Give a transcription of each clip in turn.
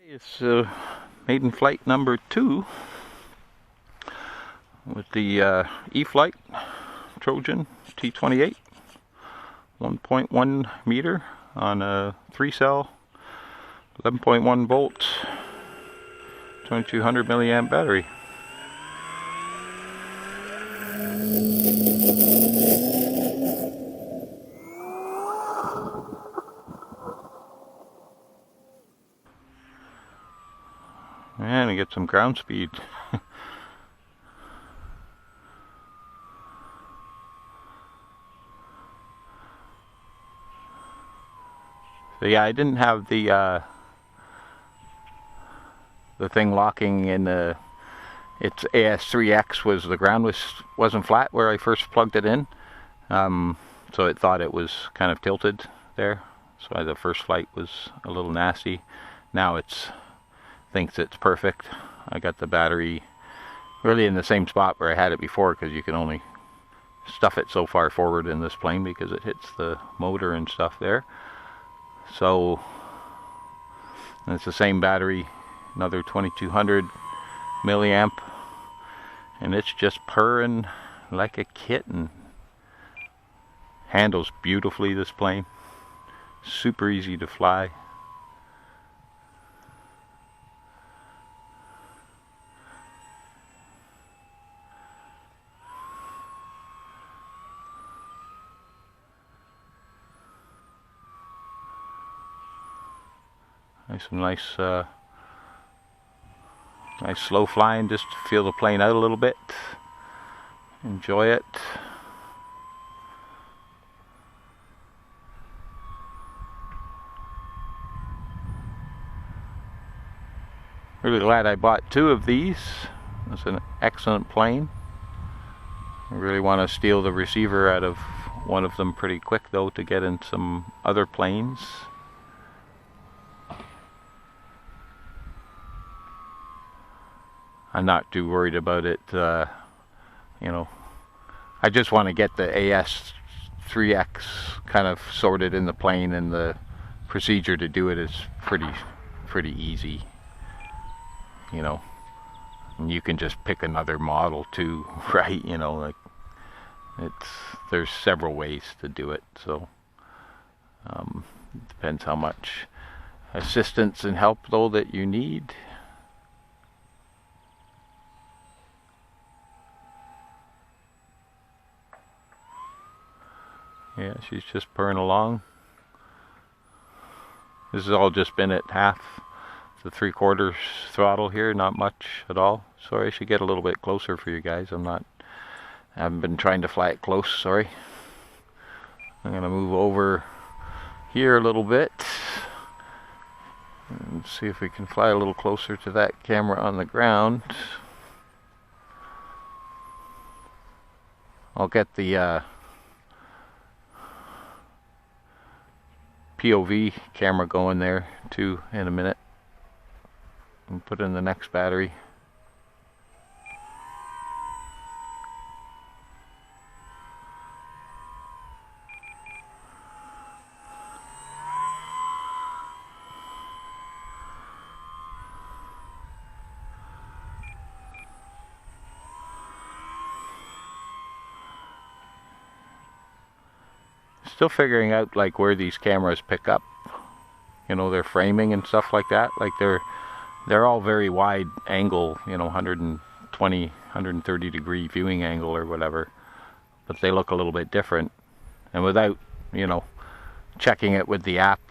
It's Maiden flight number 2 with the E-Flite Trojan T-28 1.1 meter on a 3-cell 11.1 volt 2200 milliamp battery. And we get some ground speed. So yeah, I didn't have the thing locking in the. Its AS3X was the ground wasn't flat where I first plugged it in, so it thought it was kind of tilted there. So the first flight was a little nasty. Now it's thinks it's perfect. I got the battery really in the same spot where I had it before, because you can only stuff it so far forward in this plane because it hits the motor and stuff there. So it's the same battery, another 2200 milliamp, and it's just purring like a kitten. Handles beautifully, this plane. Super easy to fly. Nice slow flying, just to feel the plane out a little bit. Enjoy it. Really glad I bought 2 of these. It's an excellent plane. I really want to steal the receiver out of one of them pretty quick though, to get in some other planes. I'm not too worried about it, you know. I just want to get the AS3X kind of sorted in the plane, and the procedure to do it is pretty easy, you know. And you can just pick another model too, right? You know, like there's several ways to do it. So it depends how much assistance and help though that you need. Yeah, she's just purring along. This has all just been at half to 3/4 throttle here, not much at all. Sorry, I should get a little bit closer for you guys. I haven't been trying to fly it close, sorry. I'm gonna move over here a little bit and see if we can fly a little closer to that camera on the ground. I'll get the POV camera going there too in a minute, and put in the next battery. Still figuring out like where these cameras pick up, you know, their framing and stuff like that. Like they're all very wide angle, you know, 120, 130 degree viewing angle or whatever, but they look a little bit different. And without, you know, checking it with the app,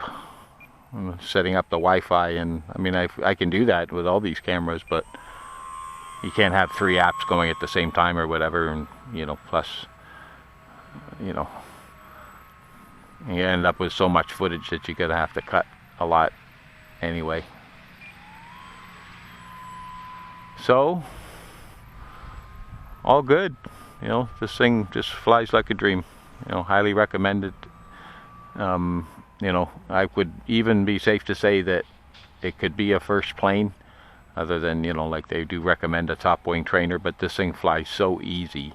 setting up the Wi-Fi, and I mean I can do that with all these cameras, but you can't have 3 apps going at the same time or whatever, and you know, plus, you know, you end up with so much footage that you're gonna have to cut a lot anyway. So all good, you know. This thing just flies like a dream, you know. Highly recommended. You know, I would even be safe to say that it could be a first plane, other than, you know, like they do recommend a top wing trainer, but this thing flies so easy,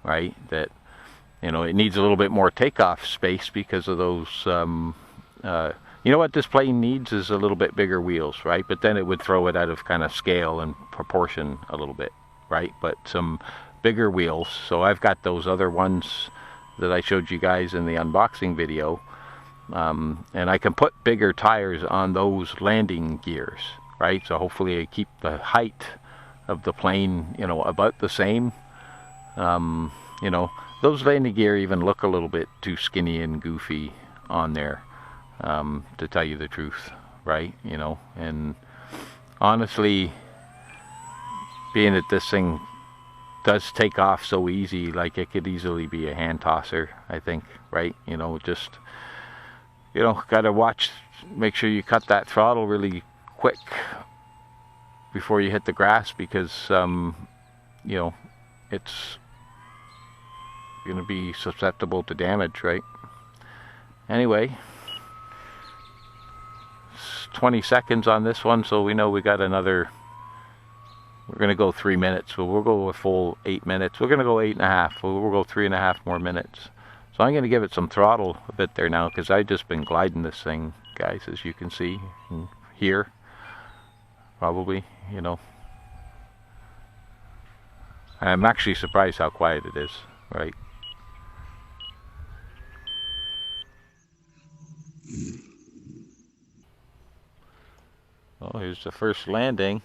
right, that, you know, it needs a little bit more takeoff space because of those You know what this plane needs is a little bit bigger wheels, right? But then it would throw it out of kind of scale and proportion a little bit, right? But some bigger wheels. So I've got those other ones that I showed you guys in the unboxing video, and I can put bigger tires on those landing gears, right? So hopefully I keep the height of the plane, you know, about the same. You know, those landing gear even look a little bit too skinny and goofy on there, to tell you the truth, right? You know, and honestly, being that this thing does take off so easy, like it could easily be a hand tosser, I think, right? You know, just, you know, gotta watch, make sure you cut that throttle really quick before you hit the grass, because you know, it's gonna be susceptible to damage, right? Anyway, 20 seconds on this one, so we know we got another, we're gonna go 3 minutes, so we'll go a full 8 minutes. We're gonna go 8.5, we'll go 3.5 more minutes. So I'm gonna give it some throttle a bit there now, because I've just been gliding this thing, guys, as you can see and hear, probably, you know. I'm actually surprised how quiet it is, right? Oh, here's the first landing.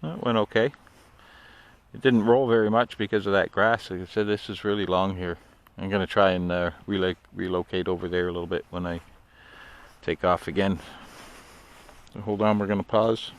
That went okay. It didn't roll very much because of that grass. Like I said, this is really long here. I'm going to try and relocate over there a little bit when I take off again. So hold on, we're going to pause.